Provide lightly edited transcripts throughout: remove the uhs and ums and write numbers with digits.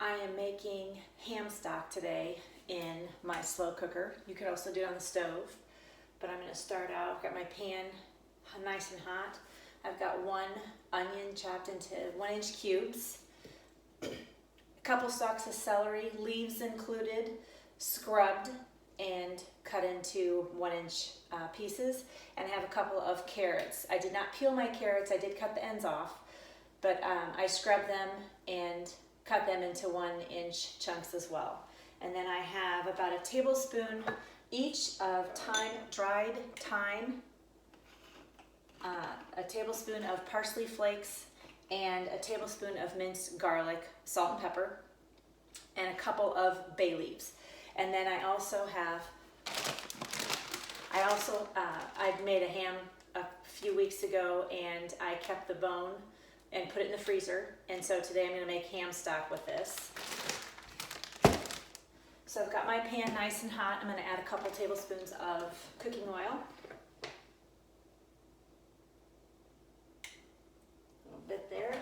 I am making ham stock today in my slow cooker. You could also do it on the stove, but I'm going to start out. I've got my pan nice and hot. I've got 1 onion chopped into 1-inch cubes, a couple stalks of celery, leaves included, scrubbed and cut into 1-inch pieces, and I have a couple of carrots. I did not peel my carrots, I did cut the ends off, but I scrubbed them and cut them into 1-inch chunks as well. And then I have about a tablespoon each of dried thyme, a tablespoon of parsley flakes, and a tablespoon of minced garlic, salt and pepper, and a couple of bay leaves. And then I also have, I made a ham a few weeks ago and I kept the bone and put it in the freezer. And so today I'm going to make ham stock with this. So I've got my pan nice and hot. I'm going to add a couple tablespoons of cooking oil. A little bit there.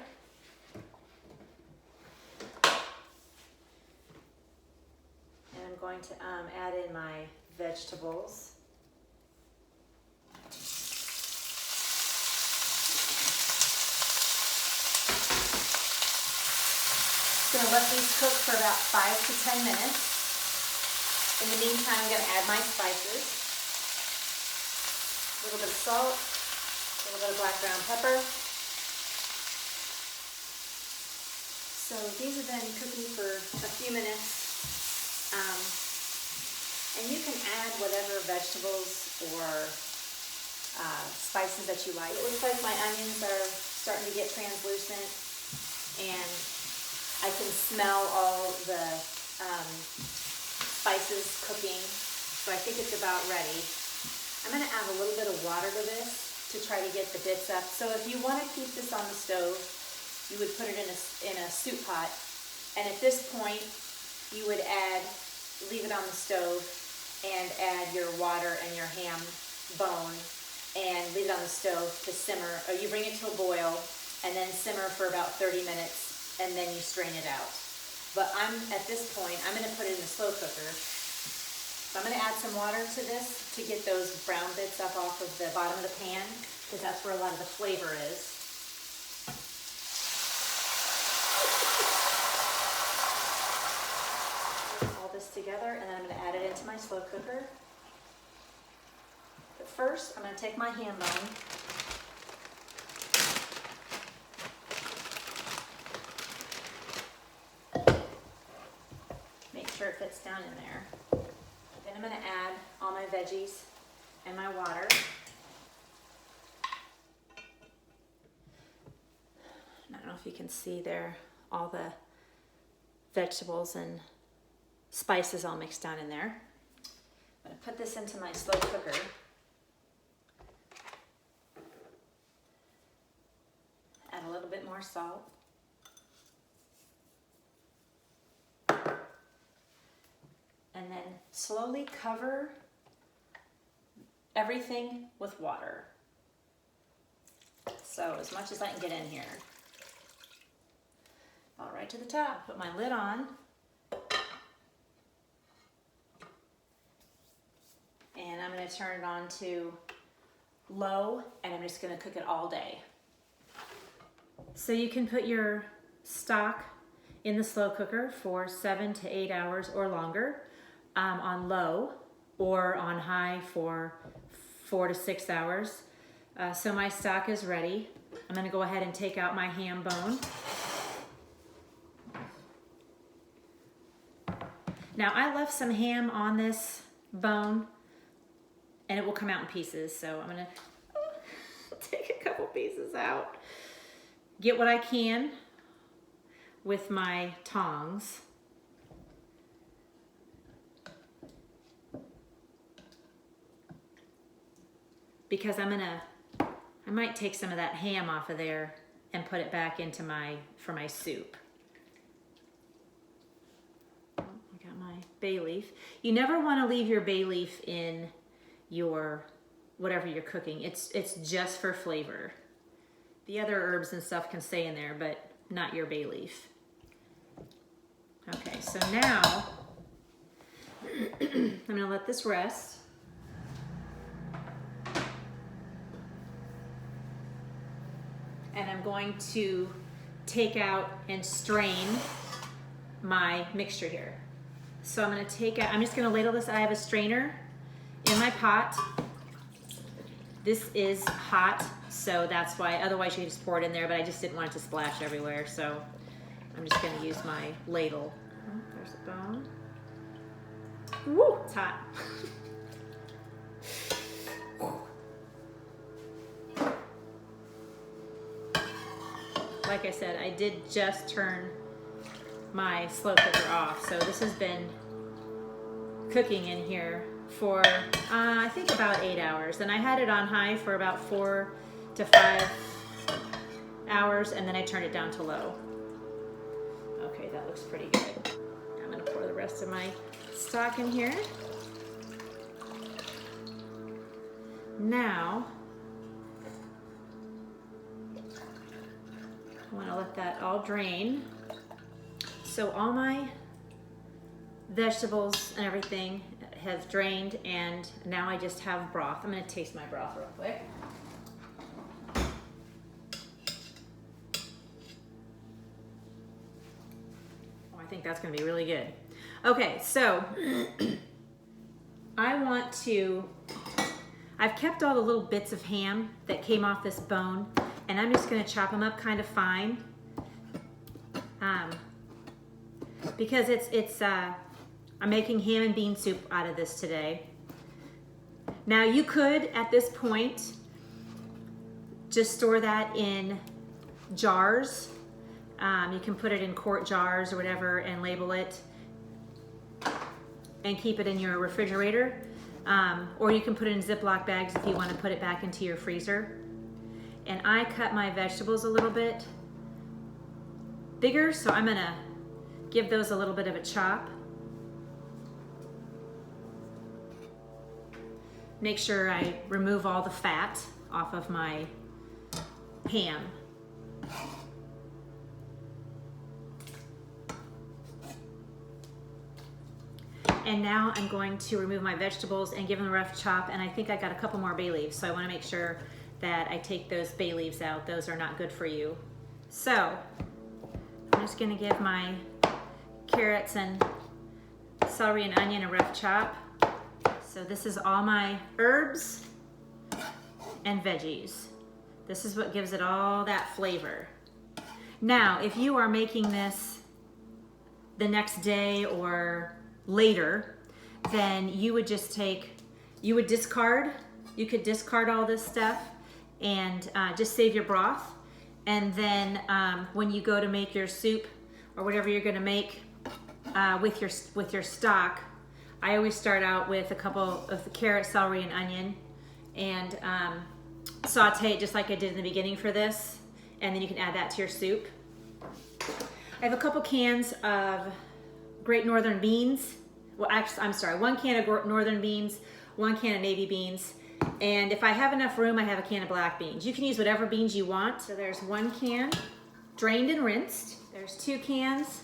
And I'm going to add in my vegetables. I'm going to let these cook for about 5 to 10 minutes. In the meantime, I'm going to add my spices. A little bit of salt, a little bit of black ground pepper. So these have been cooking for a few minutes. And you can add whatever vegetables or spices that you like. It looks like my onions are starting to get translucent, and I can smell all the spices cooking, so I think it's about ready. I'm going to add a little bit of water to this to try to get the bits up. So if you want to keep this on the stove, you would put it in a soup pot, and at this point you would leave it on the stove and add your water and your ham bone and leave it on the stove to simmer, or you bring it to a boil and then simmer for about 30 minutes. And then you strain it out. But at this point, I'm going to put it in a slow cooker. So I'm going to add some water to this to get those brown bits up off of the bottom of the pan, because that's where a lot of the flavor is. All this together, and then I'm going to add it into my slow cooker. But first, I'm going to take my ham bone. It fits down in there. Then I'm going to add all my veggies and my water. I don't know if you can see there, all the vegetables and spices all mixed down in there. I'm going to put this into my slow cooker. Add a little bit more salt. And then slowly cover everything with water. So as much as I can get in here. All right to the top. Put my lid on. And I'm going to turn it on to low, and I'm just going to cook it all day. So you can put your stock in the slow cooker for 7 to 8 hours or longer. On low or on high for 4 to 6 hours. So my stock is ready. I'm going to go ahead and take out my ham bone. Now I left some ham on this bone and it will come out in pieces. So I'm going to take a couple pieces out. Get what I can with my tongs. Because I might take some of that ham off of there and put it back into for my soup. I got my bay leaf. You never want to leave your bay leaf in your whatever you're cooking. It's just for flavor. The other herbs and stuff can stay in there, but not your bay leaf. Okay, so now I'm gonna let this rest. And I'm going to take out and strain my mixture here. So I'm gonna take out, I'm just gonna ladle this. I have a strainer in my pot. This is hot, so that's why, otherwise you can just pour it in there, but I just didn't want it to splash everywhere, so I'm just gonna use my ladle. Oh, there's a bone. Woo, it's hot. Like I said, I did just turn my slow cooker off, so this has been cooking in here for I think about 8 hours, and I had it on high for about 4 to 5 hours, and then I turned it down to low. Okay, that looks pretty good. I'm gonna pour the rest of my stock in here. Now I want to let that all drain. So all my vegetables and everything have drained, and now I just have broth. I'm going to taste my broth real quick. Oh, I think that's going to be really good. Okay, so I've kept all the little bits of ham that came off this bone, and I'm just gonna chop them up kind of fine, because I'm making ham and bean soup out of this today. Now you could, at this point, just store that in jars. You can put it in quart jars or whatever and label it and keep it in your refrigerator. Or you can put it in Ziploc bags if you want to put it back into your freezer. And I cut my vegetables a little bit bigger, so I'm gonna give those a little bit of a chop. Make sure I remove all the fat off of my ham. And now I'm going to remove my vegetables and give them a rough chop, and I think I got a couple more bay leaves, so I want to make sure that I take those bay leaves out. Those are not good for you. So I'm just going to give my carrots and celery and onion a rough chop. So this is all my herbs and veggies. This is what gives it all that flavor. Now, if you are making this the next day or later, then you would just you could discard all this stuff and just save your broth. And then when you go to make your soup or whatever you're gonna make with your stock, I always start out with a couple of the carrot, celery, and onion, and saute it just like I did in the beginning for this, and then you can add that to your soup. I have a couple cans of Great Northern beans. Well, actually, I'm sorry, 1 can of northern beans, 1 can of navy beans, and if I have enough room, I have a can of black beans. You can use whatever beans you want. So there's 1 can, drained and rinsed. There's 2 cans,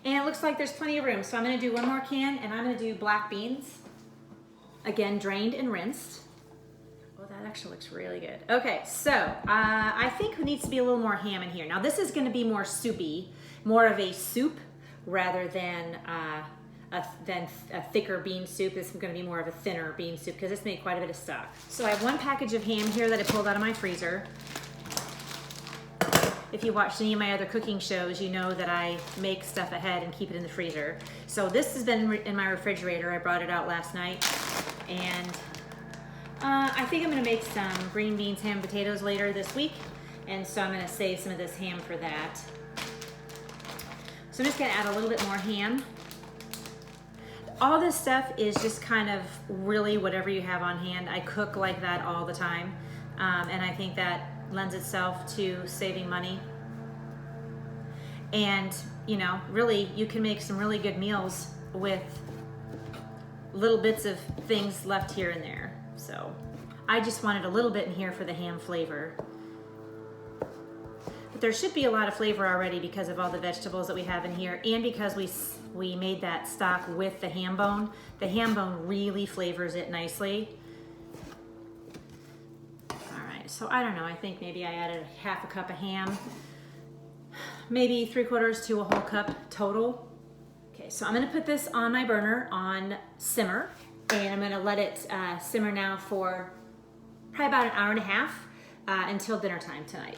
and it looks like there's plenty of room. So I'm gonna do 1 more can, and I'm gonna do black beans. Again, drained and rinsed. Oh, that actually looks really good. Okay, so I think there needs to be a little more ham in here. Now this is gonna be more soupy, more of a soup rather than a thicker bean soup. This is going to be more of a thinner bean soup because it's made quite a bit of stock. So I have 1 package of ham here that I pulled out of my freezer. If you watched any of my other cooking shows, you know that I make stuff ahead and keep it in the freezer. So this has been in my refrigerator. I brought it out last night, and I think I'm going to make some green beans, ham, potatoes later this week, and so I'm going to save some of this ham for that. So I'm just going to add a little bit more ham. All this stuff is just kind of really whatever you have on hand. I cook like that all the time, and I think that lends itself to saving money. And, you know, really, you can make some really good meals with little bits of things left here and there. So I just wanted a little bit in here for the ham flavor. There should be a lot of flavor already because of all the vegetables that we have in here, and because we made that stock with the ham bone. The ham bone really flavors it nicely. All right, so I don't know, I think maybe I added half a cup of ham, maybe 3/4 to a whole cup total. Okay, so I'm gonna put this on my burner on simmer, and I'm gonna let it simmer now for probably about an hour and a half until dinner time tonight.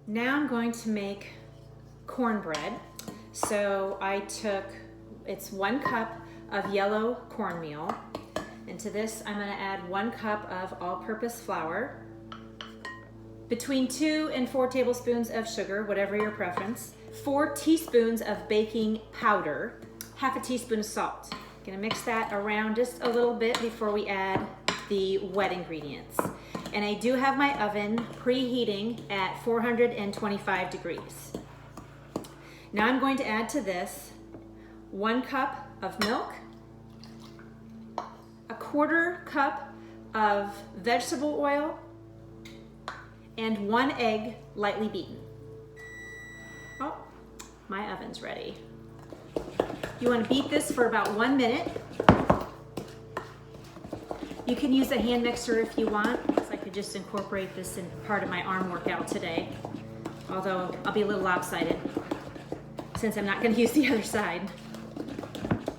Now I'm going to make cornbread. So it's 1 cup of yellow cornmeal. And to this, I'm gonna add 1 cup of all-purpose flour, between 2 and 4 tablespoons of sugar, whatever your preference, 4 teaspoons of baking powder, half a teaspoon of salt. Gonna mix that around just a little bit before we add the wet ingredients. And I do have my oven preheating at 425 degrees. Now I'm going to add to this 1 cup of milk, 1/4 cup of vegetable oil, and 1 egg lightly beaten. Oh, my oven's ready. You want to beat this for about 1 minute. You can use a hand mixer if you want. So I could just incorporate this in part of my arm workout today. Although I'll be a little lopsided since I'm not going to use the other side.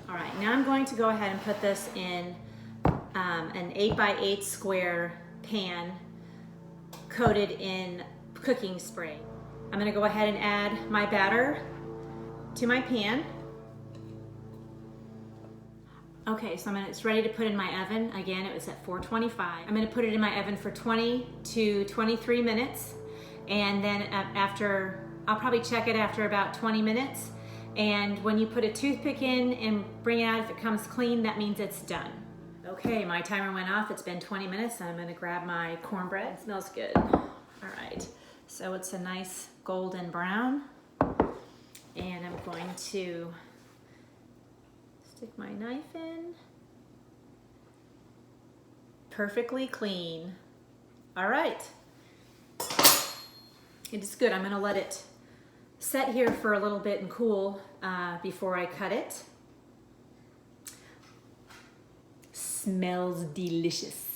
All right, now I'm going to go ahead and put this in an 8x8 square pan coated in cooking spray. I'm going to go ahead and add my batter to my pan. Okay, so it's ready to put in my oven. Again, it was at 425. I'm gonna put it in my oven for 20 to 23 minutes. And then I'll probably check it after about 20 minutes. And when you put a toothpick in and bring it out, if it comes clean, that means it's done. Okay, my timer went off. It's been 20 minutes. And I'm gonna grab my cornbread. It smells good. All right, so it's a nice golden brown. And I'm going to stick my knife in. Perfectly clean. All right. It is good. I'm gonna let it set here for a little bit and cool before I cut it. Smells delicious.